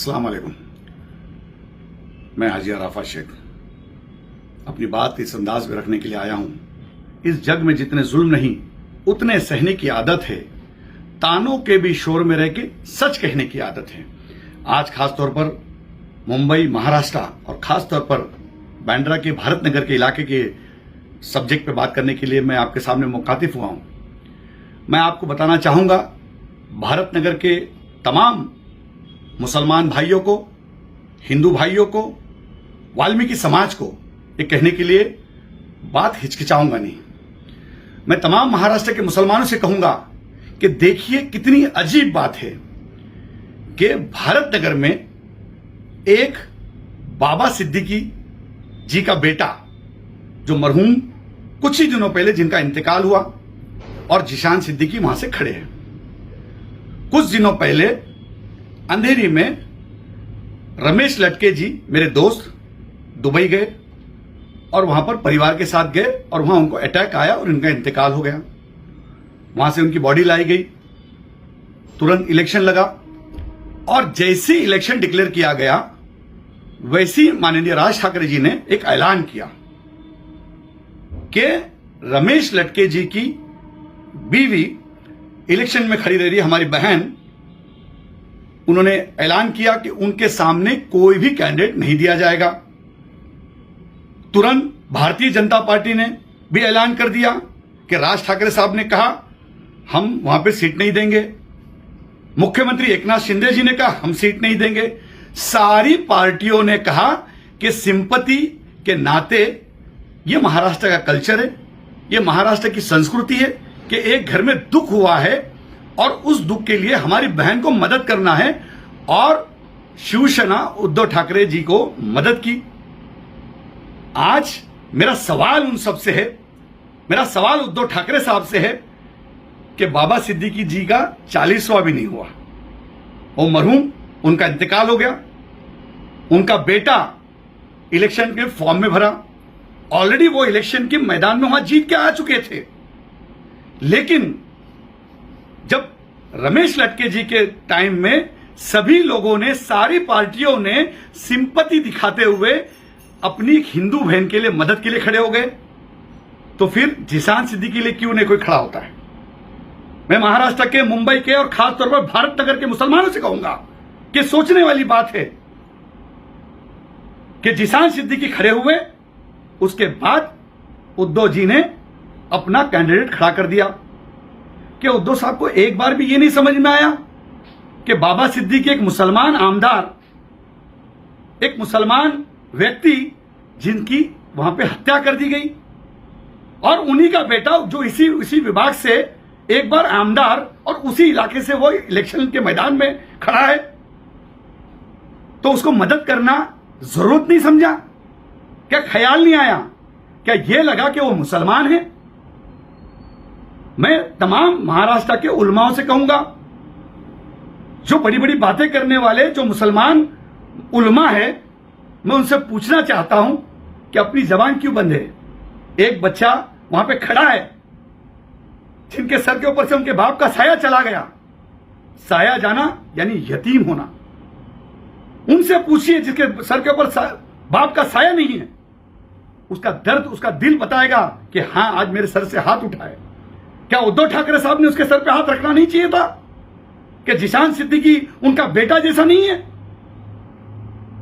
अस्सलाम वालेकुम। मैं हाजी अराफा शेख अपनी बात इस अंदाज में रखने के लिए आया हूं। इस जग में जितने जुल्म नहीं उतने सहने की आदत है, तानों के भी शोर में रह के सच कहने की आदत है। आज खासतौर पर मुंबई महाराष्ट्र और खासतौर पर बांद्रा के भारत नगर के इलाके के सब्जेक्ट पे बात करने के लिए मैं आपके सामने मुखातिब हुआ हूं। मैं आपको बताना चाहूंगा, भारत नगर के तमाम मुसलमान भाइयों को, हिंदू भाइयों को, वाल्मीकि समाज को ये कहने के लिए बात हिचकिचाऊंगा नहीं। मैं तमाम महाराष्ट्र के मुसलमानों से कहूंगा कि देखिए कितनी अजीब बात है कि भारत नगर में एक बाबा सिद्दीकी जी का बेटा, जो मरहूम कुछ ही दिनों पहले जिनका इंतकाल हुआ, और जिशान सिद्दीकी वहां से खड़े हैं। कुछ दिनों पहले अंधेरी में रमेश लटके जी, मेरे दोस्त, दुबई गए और वहां पर परिवार के साथ गए और वहां उनको अटैक आया और इनका इंतकाल हो गया। वहां से उनकी बॉडी लाई गई, तुरंत इलेक्शन लगा और जैसे इलेक्शन डिक्लेयर किया गया वैसे माननीय राज ठाकरे जी ने एक ऐलान किया कि रमेश लटके जी की बीवी इलेक्शन में खड़ी रह रही है, हमारी बहन। उन्होंने ऐलान किया कि उनके सामने कोई भी कैंडिडेट नहीं दिया जाएगा। तुरंत भारतीय जनता पार्टी ने भी ऐलान कर दिया कि राज ठाकरे साहब ने कहा हम वहां पे सीट नहीं देंगे। मुख्यमंत्री एकनाथ शिंदे जी ने कहा हम सीट नहीं देंगे। सारी पार्टियों ने कहा कि सिंपैथी के नाते ये महाराष्ट्र का कल्चर है, ये महाराष्ट्र की संस्कृति है कि एक घर में दुख हुआ है और उस दुख के लिए हमारी बहन को मदद करना है, और शिवसेना उद्धव ठाकरे जी को मदद की। आज मेरा सवाल उन सब से है, मेरा सवाल उद्धव ठाकरे साहब से है कि बाबा सिद्दीकी जी का 40वां भी नहीं हुआ, वो मरहूम, उनका इंतकाल हो गया। उनका बेटा इलेक्शन के फॉर्म में भरा, ऑलरेडी वो इलेक्शन के मैदान में वहां जीत के आ चुके थे। लेकिन जब रमेश लटके जी के टाइम में सभी लोगों ने, सारी पार्टियों ने सिंपैथी दिखाते हुए अपनी हिंदू बहन के लिए मदद के लिए खड़े हो गए, तो फिर जिशान सिद्दीकी के लिए क्यों नहीं कोई खड़ा होता है? मैं महाराष्ट्र के, मुंबई के और खासतौर पर भारत नगर के मुसलमानों से कहूंगा कि सोचने वाली बात है कि जिशान सिद्दीकी खड़े हुए, उसके बाद उद्धव जी ने अपना कैंडिडेट खड़ा कर दिया। कि उद्धव साहब को एक बार भी ये नहीं समझ में आया कि बाबा सिद्दीकी एक मुसलमान आमदार, एक मुसलमान व्यक्ति जिनकी वहां पे हत्या कर दी गई, और उन्हीं का बेटा जो इसी विभाग से एक बार आमदार और उसी इलाके से वो इलेक्शन के मैदान में खड़ा है, तो उसको मदद करना जरूरत नहीं समझा? क्या ख्याल नहीं आया? क्या ये लगा कि वो मुसलमान है? मैं तमाम महाराष्ट्र के उलमाओं से कहूंगा, जो बड़ी बड़ी बातें करने वाले जो मुसलमान उलमा है, मैं उनसे पूछना चाहता हूं कि अपनी जबान क्यों बंद है? एक बच्चा वहां पे खड़ा है जिनके सर के ऊपर से उनके बाप का साया चला गया। साया जाना यानी यतीम होना। उनसे पूछिए जिसके सर के ऊपर बाप का साया नहीं है, उसका दर्द, उसका दिल बताएगा कि हां आज मेरे सर से हाथ उठा है। क्या उद्धव ठाकरे साहब ने उसके सर पे हाथ रखना नहीं चाहिए था? कि जिशान सिद्दीकी उनका बेटा जैसा नहीं है?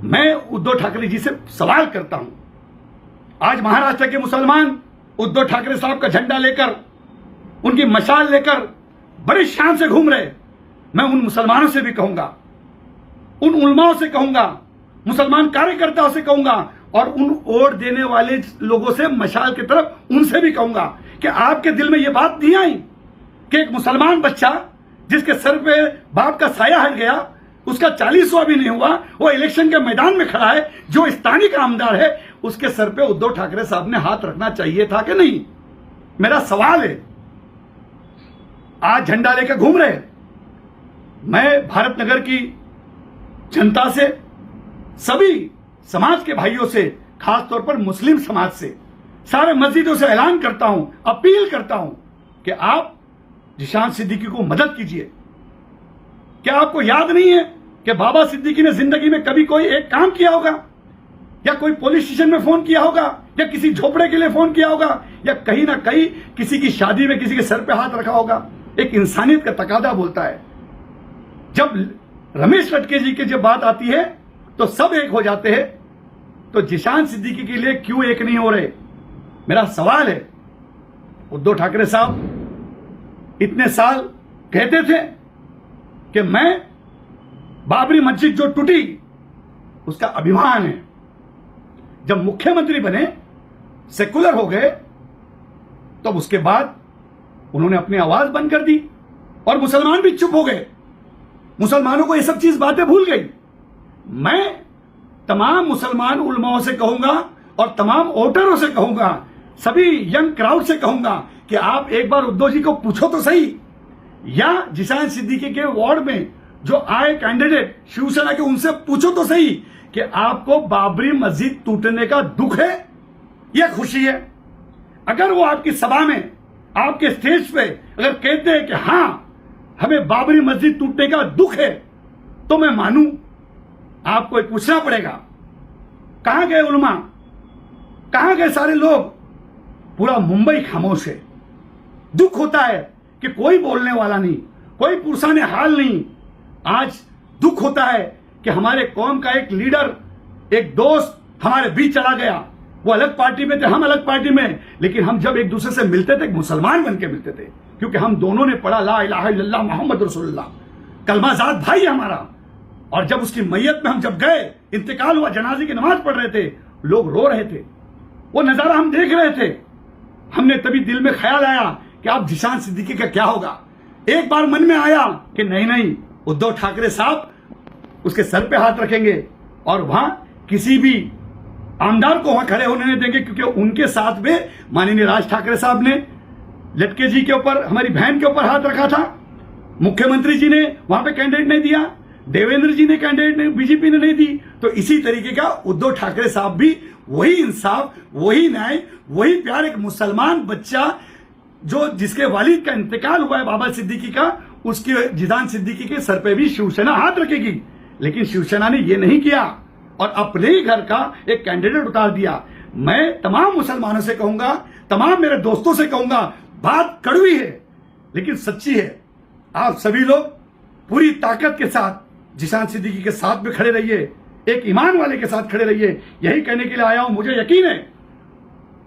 मैं उद्धव ठाकरे जी से सवाल करता हूं, आज महाराष्ट्र के मुसलमान उद्धव ठाकरे साहब का झंडा लेकर, उनकी मशाल लेकर बड़ी शान से घूम रहे। मैं उन मुसलमानों से भी कहूंगा, उन उलमाओं से कहूंगा, मुसलमान कार्यकर्ताओं से कहूंगा, और उन वोट देने वाले लोगों से, मशाल की तरफ, उनसे भी कहूंगा कि आपके दिल में यह बात नहीं आई कि एक मुसलमान बच्चा जिसके सर पे बाप का साया हट गया, उसका 40वां भी नहीं हुआ, वो इलेक्शन के मैदान में खड़ा है, जो स्थानीय आमदार है, उसके सर पे उद्धव ठाकरे साहब ने हाथ रखना चाहिए था कि नहीं? मेरा सवाल है। आज झंडा लेकर घूम रहे। मैं भारत नगर की जनता से, सभी समाज के भाइयों से, खासतौर पर मुस्लिम समाज से, सारे मस्जिदों से ऐलान करता हूं, अपील करता हूं कि आप जिशान सिद्दीकी को मदद कीजिए। क्या आपको याद नहीं है कि बाबा सिद्दीकी ने जिंदगी में कभी कोई एक काम किया होगा, या कोई पुलिस स्टेशन में फोन किया होगा, या किसी झोपड़े के लिए फोन किया होगा, या कहीं ना कहीं किसी की शादी में किसी के सर पे हाथ रखा होगा। एक इंसानियत का तकादा बोलता है। जब रमेश रटके जी की जब बात आती है तो सब एक हो जाते हैं, तो जिशान सिद्दीकी के लिए क्यों एक नहीं हो रहे? मेरा सवाल है, उद्धव ठाकरे साहब इतने साल कहते थे कि मैं बाबरी मस्जिद जो टूटी उसका अभिमान है। जब मुख्यमंत्री बने, सेकुलर हो गए, तब उसके बाद उन्होंने अपनी आवाज बंद कर दी और मुसलमान भी चुप हो गए। मुसलमानों को ये सब चीज बातें भूल गई। मैं तमाम मुसलमान उलमाओं से कहूंगा और तमाम वोटरों से कहूंगा, सभी यंग क्राउड से कहूंगा कि आप एक बार उद्धव जी को पूछो तो सही, या जिशान सिद्दीकी के वार्ड में जो आए कैंडिडेट शिवसेना के, उनसे पूछो तो सही कि आपको बाबरी मस्जिद टूटने का दुख है या खुशी है। अगर वो आपकी सभा में, आपके स्टेज पे अगर कहते हैं कि हां हमें बाबरी मस्जिद टूटने का दुख है, तो मैं मानूं। आपको पूछना पड़ेगा, कहां गए उलमा, कहां गए सारे लोग? पूरा मुंबई खामोश है। दुख होता है कि कोई बोलने वाला नहीं, कोई पुरसाने हाल नहीं। आज दुख होता है कि हमारे कौम का एक लीडर, एक दोस्त हमारे बीच चला गया। वो अलग पार्टी में थे, हम अलग पार्टी में, लेकिन हम जब एक दूसरे से मिलते थे मुसलमान बन के मिलते थे, क्योंकि हम दोनों ने पढ़ा ला इलाहा इल्लल्लाह मोहम्मद रसूलुल्लाह, कलमाजाद भाई हमारा। और जब उसकी मैयत में हम जब गए, इंतकाल हुआ, जनाजे की नमाज पढ़ रहे थे, लोग रो रहे थे, वो नजारा हम देख रहे थे। हमने तभी दिल में ख्याल आया कि आप जिशान सिद्दीकी का क्या होगा। एक बार मन में आया कि नहीं नहीं, उद्धव ठाकरे साहब उसके सर पे हाथ रखेंगे और वहां किसी भी आमदार को वहां खड़े होने नहीं देंगे, क्योंकि उनके साथ में माननीय राज ठाकरे साहब ने लटके जी के ऊपर, हमारी बहन के ऊपर हाथ रखा था। मुख्यमंत्री जी ने वहां पे कैंडिडेट नहीं दिया, देवेंद्र जी ने कैंडिडेट बीजेपी ने नहीं दी। तो इसी तरीके का उद्धव ठाकरे साहब भी वही इंसाफ, वही न्याय, वही प्यार, एक मुसलमान बच्चा जो जिसके वालिद का इंतकाल हुआ है बाबा सिद्दीकी का, उसके जिशान सिद्दीकी के सर पे भी शिवसेना हाथ रखेगी। लेकिन शिवसेना ने यह नहीं किया और अपने ही घर का एक कैंडिडेट उतार दिया। मैं तमाम मुसलमानों से कहूंगा, तमाम मेरे दोस्तों से कहूंगा, बात कड़वी है लेकिन सच्ची है। आप सभी लोग पूरी ताकत के साथ जिशान सिद्दीकी के साथ में खड़े रहिए, एक ईमान वाले के साथ खड़े रहिए। यही कहने के लिए आया हूं। मुझे यकीन है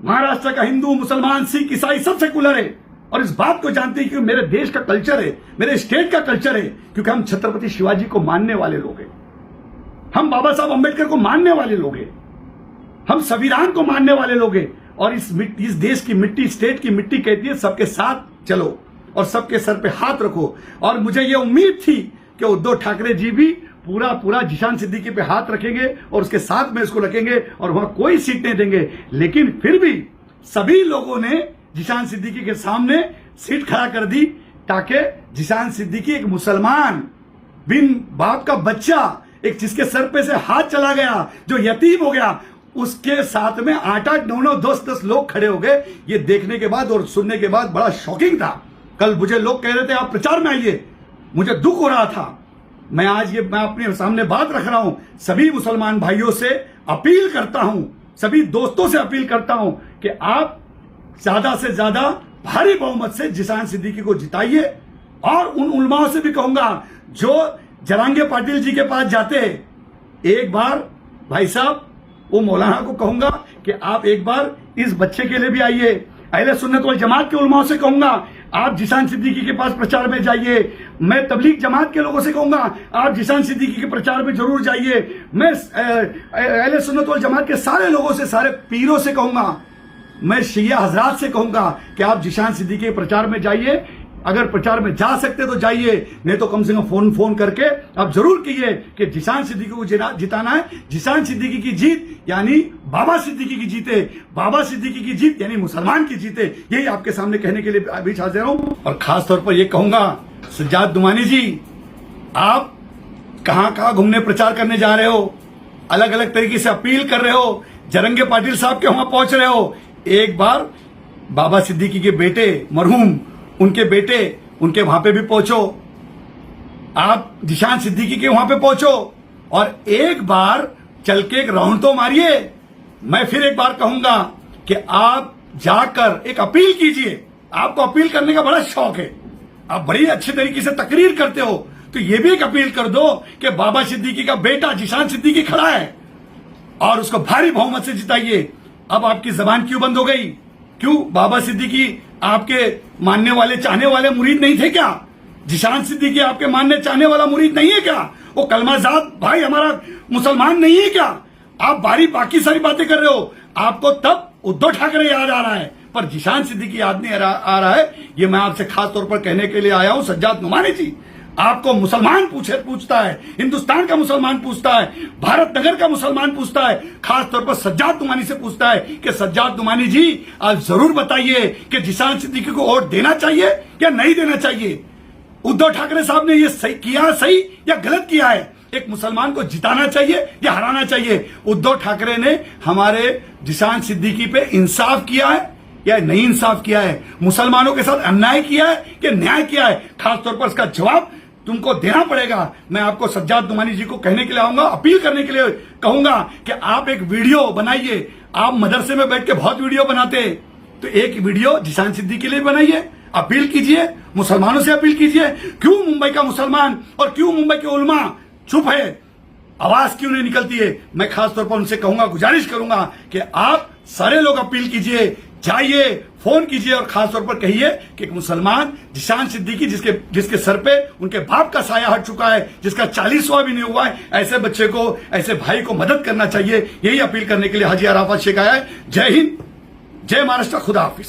महाराष्ट्र का हिंदू, मुसलमान, सिख, ईसाई सब सेकुलर है और इस बात को जानते हैं कि मेरे देश का कल्चर है, मेरे स्टेट का कल्चर है, क्योंकि हम छत्रपति शिवाजी को मानने वाले लोग हैं, हम बाबा साहब अंबेडकर को मानने वाले लोग हैं, हम संविधान को मानने वाले लोग हैं। और इस देश की मिट्टी, स्टेट की मिट्टी कहती है सबके साथ चलो और सबके सर पे हाथ रखो। और मुझे ये उम्मीद थी कि उद्धव ठाकरे जी भी पूरा जिशान सिद्दीकी पे हाथ रखेंगे और उसके साथ में इसको रखेंगे और वहां कोई सीट नहीं देंगे। लेकिन फिर भी सभी लोगों ने जिशान सिद्दीकी के सामने सीट खड़ा कर दी, ताकि जिशान सिद्दीकी एक मुसलमान, बिन बाप का बच्चा, एक जिसके सर पे से हाथ चला गया, जो यतीम हो गया, उसके साथ में 8-8, 9-9, 10-10 लोग खड़े हो गए। ये देखने के बाद और सुनने के बाद बड़ा शॉकिंग था। कल मुझे लोग कह रहे थे आप प्रचार में आइए, मुझे दुख हो रहा था। मैं आज मैं अपने सामने बात रख रहा हूं, सभी मुसलमान भाइयों से अपील करता हूं, सभी दोस्तों से अपील करता हूं कि आप ज्यादा से ज्यादा भारी बहुमत से जिशान सिद्दीकी को जिताइए। और उन उलमाओं से भी कहूंगा जो जरांगे पाटिल जी के पास जाते हैं, एक बार भाई साहब वो मौलाना को कहूंगा कि आप एक बार इस बच्चे के लिए भी आइए। अहले सुन्नत वल जमात के उलमाओं से कहूंगा आप जिशान सिद्दीकी के पास प्रचार में जाइए। मैं तबलीग जमात के लोगों से कहूंगा आप जिशान सिद्दीकी के प्रचार में जरूर जाइए। मैं अहले सुन्नत वल जमात के सारे लोगों से, सारे पीरों से कहूंगा, मैं शिया हजरात से कहूंगा कि आप जिशान सिद्दीकी के प्रचार में जाइए। अगर प्रचार में जा सकते तो जाइए, नहीं तो कम से कम फोन करके आप जरूर कीजिए कि जिशान सिद्दीकी को जिताना है। जिशान सिद्दीकी की जीत यानी बाबा सिद्दीकी की जीते, बाबा सिद्दीकी की जीत यानी मुसलमान की जीते। यही आपके सामने कहने के लिए बीच हाजिर हूं। और खास तौर पर यह कहूंगा, सज्जाद दुमानी जी, आप कहां घूमने प्रचार करने जा रहे हो, अलग अलग तरीके से अपील कर रहे हो, जरंगे पाटिल साहब के वहां पहुंच रहे हो। एक बार बाबा सिद्दीकी के बेटे मरहूम, उनके बेटे, उनके वहां पे भी पहुंचो। आप जिशान सिद्दीकी के वहां पे पहुंचो और एक बार चल के एक राउंड तो मारिए। मैं फिर एक बार कहूंगा कि आप जाकर एक अपील कीजिए। आपको अपील करने का बड़ा शौक है, आप बड़ी अच्छे तरीके से तकरीर करते हो, तो ये भी एक अपील कर दो कि बाबा सिद्दीकी का बेटा जिशान सिद्दीकी खड़ा है और उसको भारी बहुमत से जिताइए। अब आपकी जबान क्यों बंद हो गई? क्यों? बाबा सिद्दीकी आपके मानने वाले चाहने वाले मुरीद नहीं थे क्या? जिशान सिद्दीकी आपके मानने चाहने वाला मुरीद नहीं है क्या? वो कलमाजाद भाई हमारा मुसलमान नहीं है क्या? आप बाकी सारी बातें कर रहे हो। आपको तब उद्धव ठाकरे याद आ रहा है, पर जिशान सिद्दीकी याद नहीं आ रहा है। ये मैं आपसे खास तौर पर कहने के लिए आया हूं। सज्जाद नुमानी जी, आपको मुसलमान पूछता है, हिंदुस्तान का मुसलमान पूछता है, भारत नगर का मुसलमान पूछता है, खास तौर पर सज्जाद नुमानी से पूछता है कि सज्जाद नुमानी जी आप जरूर बताइए कि जिशान सिद्दीकी को वोट देना चाहिए या नहीं देना चाहिए। उद्धव ठाकरे साहब ने ये सही या गलत किया है? एक मुसलमान को जिताना चाहिए या हराना चाहिए? उद्धव ठाकरे ने हमारे जिशान सिद्दीकी पे इंसाफ किया है या नहीं इंसाफ किया है? मुसलमानों के साथ अन्याय किया है कि न्याय किया है? खासतौर पर इसका जवाब तुमको देना पड़ेगा। मैं आपको सज्जाद नुमानी जी को कहने के लिए आऊंगा, अपील करने के लिए कहूंगा कि आप एक वीडियो बनाइए। आप मदरसे में बैठ के बहुत वीडियो बनाते हैं, तो एक वीडियो जिशान सिद्दीकी के लिए बनाइए, अपील कीजिए, मुसलमानों से अपील कीजिए। क्यों मुंबई का मुसलमान और क्यों मुंबई के उलमा चुप है? आवाज क्यों नहीं निकलती है? मैं खासतौर पर उनसे कहूंगा, गुजारिश करूंगा कि आप सारे लोग अपील कीजिए, जाइए, फोन कीजिए और खासतौर पर कहिए कि एक मुसलमान जिशान सिद्दीकी जिसके सर पे उनके बाप का साया हट चुका है, जिसका 40वां भी नहीं हुआ है, ऐसे बच्चे को, ऐसे भाई को मदद करना चाहिए। यही अपील करने के लिए हाजी अराफत शेख आया है। जय हिंद, जय महाराष्ट्र, खुदा हाफिज।